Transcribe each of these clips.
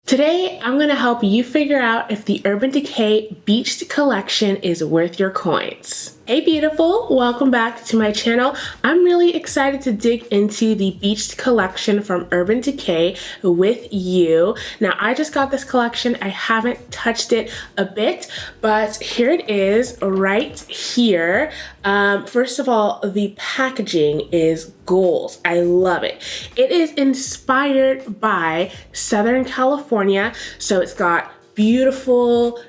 Today, I'm going to help you figure out if the Urban Decay Beached collection is worth your coins. Hey beautiful, welcome back to my channel. I'm really excited to dig into the Beached collection from Urban Decay with you. Now I just got this collection, I haven't touched it a bit, but here it is right here. First of all, the packaging is goals. I love it. It is inspired by Southern California, so it's got beautiful,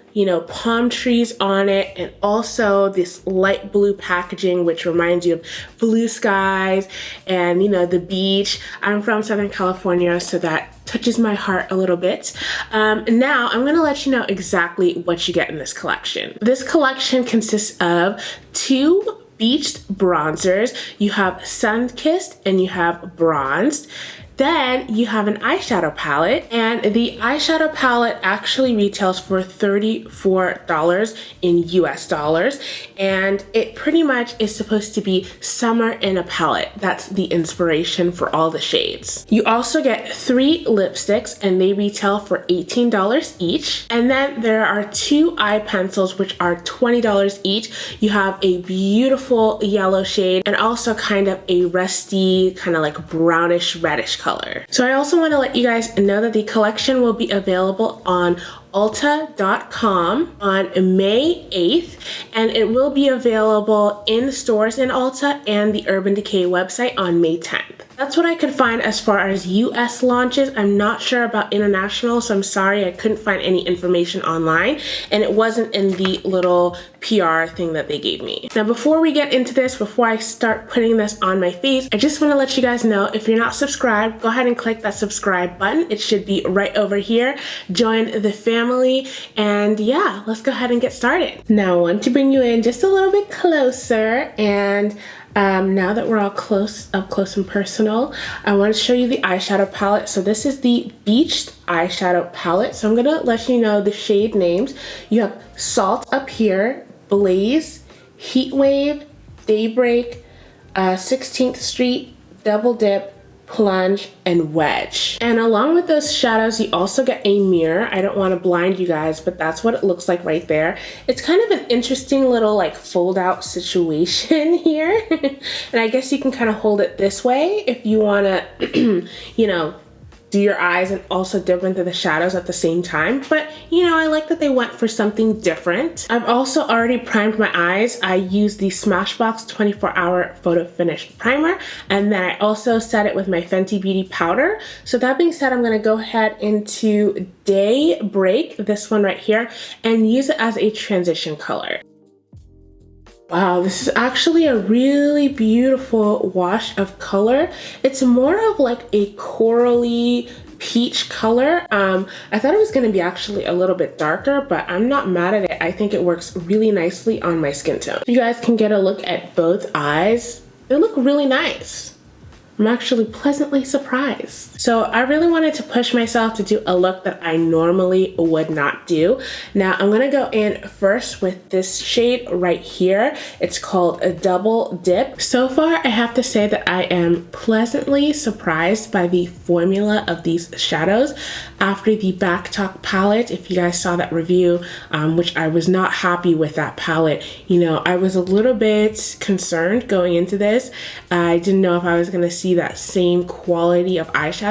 palm trees on it, and also this light blue packaging, which reminds you of blue skies and, the beach. I'm from Southern California, so that touches my heart a little bit. Now, I'm gonna let you know exactly what you get in this collection. This collection consists of 2 beached bronzers. You have sun-kissed and you have bronzed. Then you have an eyeshadow palette, and the eyeshadow palette actually retails for $34 in US dollars, and it pretty much is supposed to be summer in a palette. That's the inspiration for all the shades. You also get 3 lipsticks, and they retail for $18 each. And then there are 2 eye pencils, which are $20 each. You have a beautiful yellow shade and also kind of a rusty, kind of like brownish reddish color. So I also want to let you guys know that the collection will be available on Ulta.com on May 8th, and it will be available in stores in Ulta and the Urban Decay website on May 10th. That's what I could find as far as US launches. I'm not sure about international, so I'm sorry I couldn't find any information online, and it wasn't in the little PR thing that they gave me. Now before we get into this, before I start putting this on my face, I just want to let you guys know, if you're not subscribed, go ahead and click that subscribe button. It should be right over here. Join the family, and yeah, let's go ahead and get started. Now I want to bring you in just a little bit closer, and now that we're all up close and personal, I want to show you the eyeshadow palette. So this is the Beached eyeshadow palette. So I'm gonna let you know the shade names. You have Salt up here, Blaze, Heatwave, Daybreak, 16th Street, Double Dip, Plunge, and Wedge. And along with those shadows, you also get a mirror. I don't want to blind you guys, but that's what it looks like right there. It's kind of an interesting little like fold out situation here. And I guess you can kind of hold it this way if you want to, do your eyes and also dip into the shadows at the same time. But I like that they went for something different. I've also already primed my eyes. I used the Smashbox 24-hour photo finish primer, and then I also set it with my Fenty Beauty powder. So that being said, I'm gonna go ahead into Daybreak, this one right here, and use it as a transition color. Wow, this is actually a really beautiful wash of color. It's more of like a corally peach color. I thought it was going to be actually a little bit darker, but I'm not mad at it. I think it works really nicely on my skin tone. You guys can get a look at both eyes. They look really nice. I'm actually pleasantly surprised. So I really wanted to push myself to do a look that I normally would not do. Now I'm gonna go in first with this shade right here. It's called a Double Dip. So far, I have to say that I am pleasantly surprised by the formula of these shadows. After the Back Talk palette, if you guys saw that review, which I was not happy with that palette, I was a little bit concerned going into this. I didn't know if I was gonna see that same quality of eyeshadows,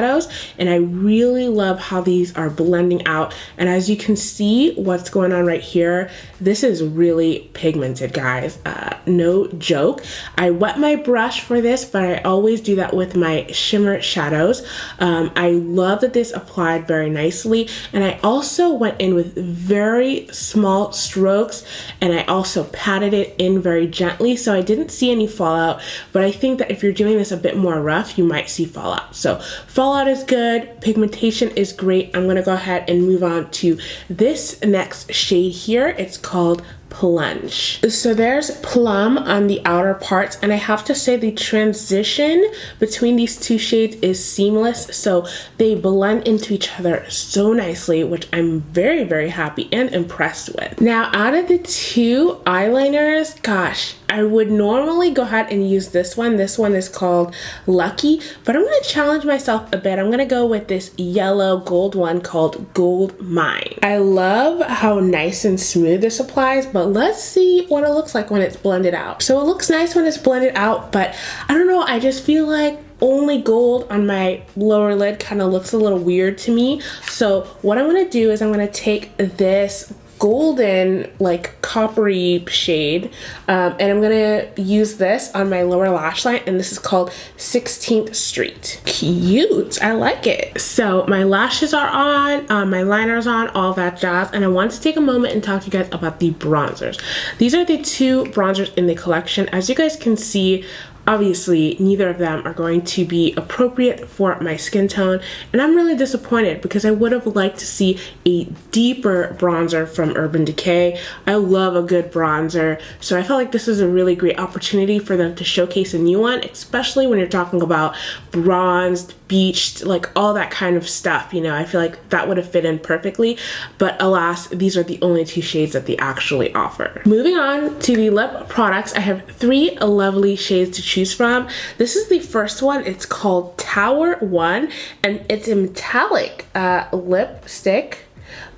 and I really love how these are blending out. And as you can see what's going on right here, this is really pigmented, guys. No joke. I wet my brush for this, but I always do that with my shimmer shadows. I love that this applied very nicely, and I also went in with very small strokes, and I also patted it in very gently, so I didn't see any fallout. But I think that if you're doing this a bit more rough, you might see fallout. So fallout is good, pigmentation is great. I'm gonna go ahead and move on to this next shade here. It's called Plunge. So there's plum on the outer parts, and I have to say the transition between these two shades is seamless, so they blend into each other so nicely, which I'm very, very happy and impressed with. Now, out of the two eyeliners, gosh, I would normally go ahead and use this one. This one is called Lucky, but I'm gonna challenge myself a bit. I'm gonna go with this yellow gold one called Goldmine. I love how nice and smooth this applies, but let's see what it looks like when it's blended out. So it looks nice when it's blended out, but I don't know, I just feel like only gold on my lower lid kind of looks a little weird to me. So what I'm gonna do is I'm gonna take this golden, like coppery shade, and I'm gonna use this on my lower lash line, and this is called 16th Street. Cute, I like it. So my lashes are on, my liner's on, all that jazz, and I want to take a moment and talk to you guys about the bronzers. These are the two bronzers in the collection. As you guys can see, obviously, neither of them are going to be appropriate for my skin tone, and I'm really disappointed because I would have liked to see a deeper bronzer from Urban Decay. I love a good bronzer, so I felt like this is a really great opportunity for them to showcase a new one, especially when you're talking about bronzed, beached, like all that kind of stuff. You know, I feel like that would have fit in perfectly, but alas, these are the only two shades that they actually offer. Moving on to the lip products, I have three lovely shades to choose from. This is the first one. It's called Tower 1, and it's a metallic lipstick.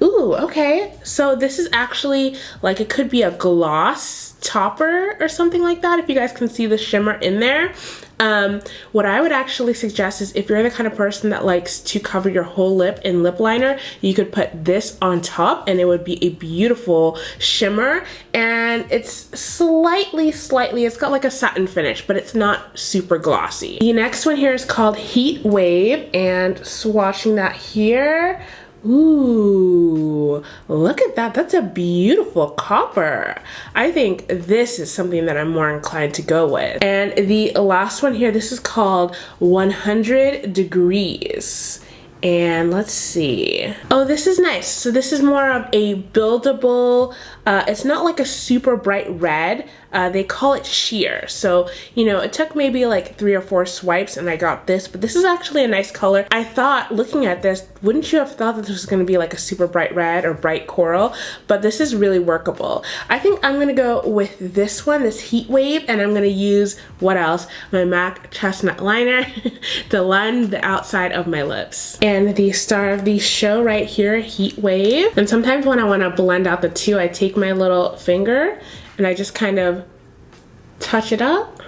Ooh, okay. So this is actually like, it could be a gloss topper or something like that, if you guys can see the shimmer in there. What I would actually suggest is if you're the kind of person that likes to cover your whole lip in lip liner, you could put this on top and it would be a beautiful shimmer. And it's slightly, it's got like a satin finish, but it's not super glossy. The next one here is called Heatwave, and swatching that here. Ooh, look at that. That's a beautiful copper. I think this is something that I'm more inclined to go with. And the last one here, this is called 100 Degrees. And let's see. Oh, this is nice. So this is more of a buildable, it's not like a super bright red. They call it sheer. So, you know, it took maybe like 3 or 4 swipes and I got this, but this is actually a nice color. I thought, looking at this, wouldn't you have thought that this was gonna be like a super bright red or bright coral? But this is really workable. I think I'm gonna go with this one, this Heatwave, and I'm gonna use, what else? My MAC Chestnut liner to line the outside of my lips. And the star of the show right here, Heatwave. And sometimes when I wanna blend out the two, I take my little finger and I just kind of touch it up.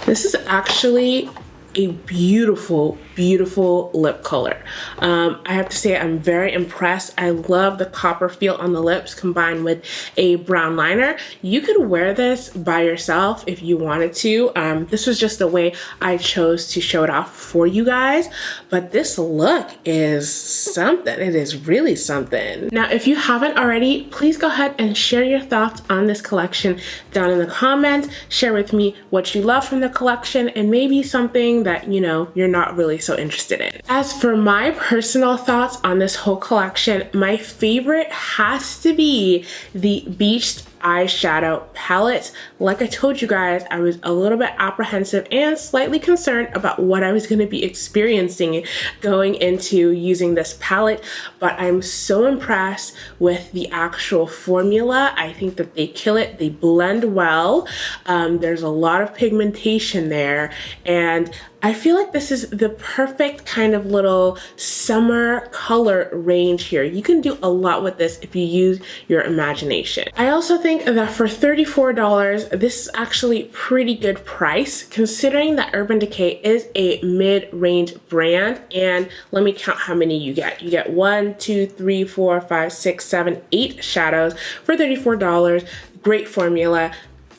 This is actually a beautiful, beautiful lip color. I have to say I'm very impressed. I love the copper feel on the lips combined with a brown liner. You could wear this by yourself if you wanted to. This was just the way I chose to show it off for you guys, but this look is something. It is really something. Now, if you haven't already, please go ahead and share your thoughts on this collection down in the comments. Share with me what you love from the collection and maybe something that, you know, you're not really so interested in. As for my personal thoughts on this whole collection, my favorite has to be the Beached eyeshadow palette. Like I told you guys, I was a little bit apprehensive and slightly concerned about what I was going to be experiencing going into using this palette, but I'm so impressed with the actual formula. I think that they kill it. They blend well. There's a lot of pigmentation there, and I feel like this is the perfect kind of little summer color range here. You can do a lot with this if you use your imagination. I also think that for $34, this is actually pretty good price considering that Urban Decay is a mid-range brand. And let me count how many you get. You get 1, 2, 3, 4, 5, 6, 7, 8 shadows for $34. Great formula.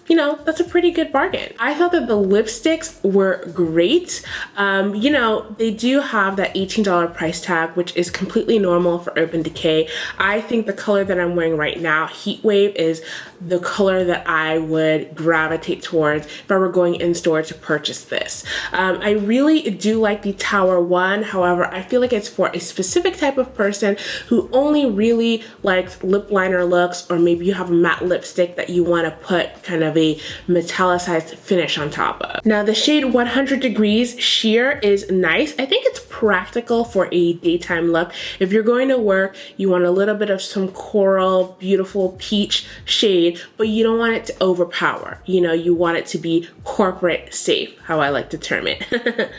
You know, that's a pretty good bargain. I thought that the lipsticks were great. You know, they do have that $18 price tag, which is completely normal for Urban Decay. I think the color that I'm wearing right now, Heatwave, is the color that I would gravitate towards if I were going in store to purchase this. I really do like the Tower 1. However, I feel like it's for a specific type of person who only really likes lip liner looks, or maybe you have a matte lipstick that you want to put kind of a metallicized finish on top of. Now the shade 100 Degrees Sheer is nice. I think it's practical for a daytime look. If you're going to work, you want a little bit of some coral, beautiful peach shade, but you don't want it to overpower. You know, you want it to be corporate safe, how I like to term it.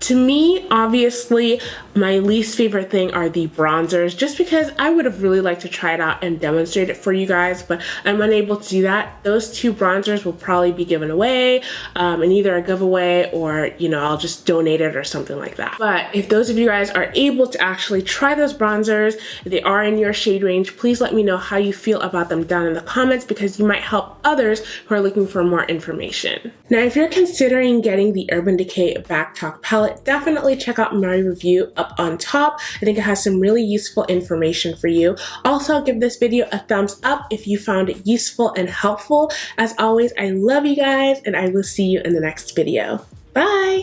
To me, obviously, my least favorite thing are the bronzers, just because I would have really liked to try it out and demonstrate it for you guys, but I'm unable to do that. Those two bronzers will probably be given away in either a giveaway or, you know, I'll just donate it or something like that. But if those of you guys are able to actually try those bronzers, if they are in your shade range, please let me know how you feel about them down in the comments, because you might help others who are looking for more information. Now, if you're considering getting the Urban Decay Back Talk palette, definitely check out my review up on top. I think it has some really useful information for you. Also, give this video a thumbs up if you found it useful and helpful. As always, I love you guys, and I will see you in the next video. Bye!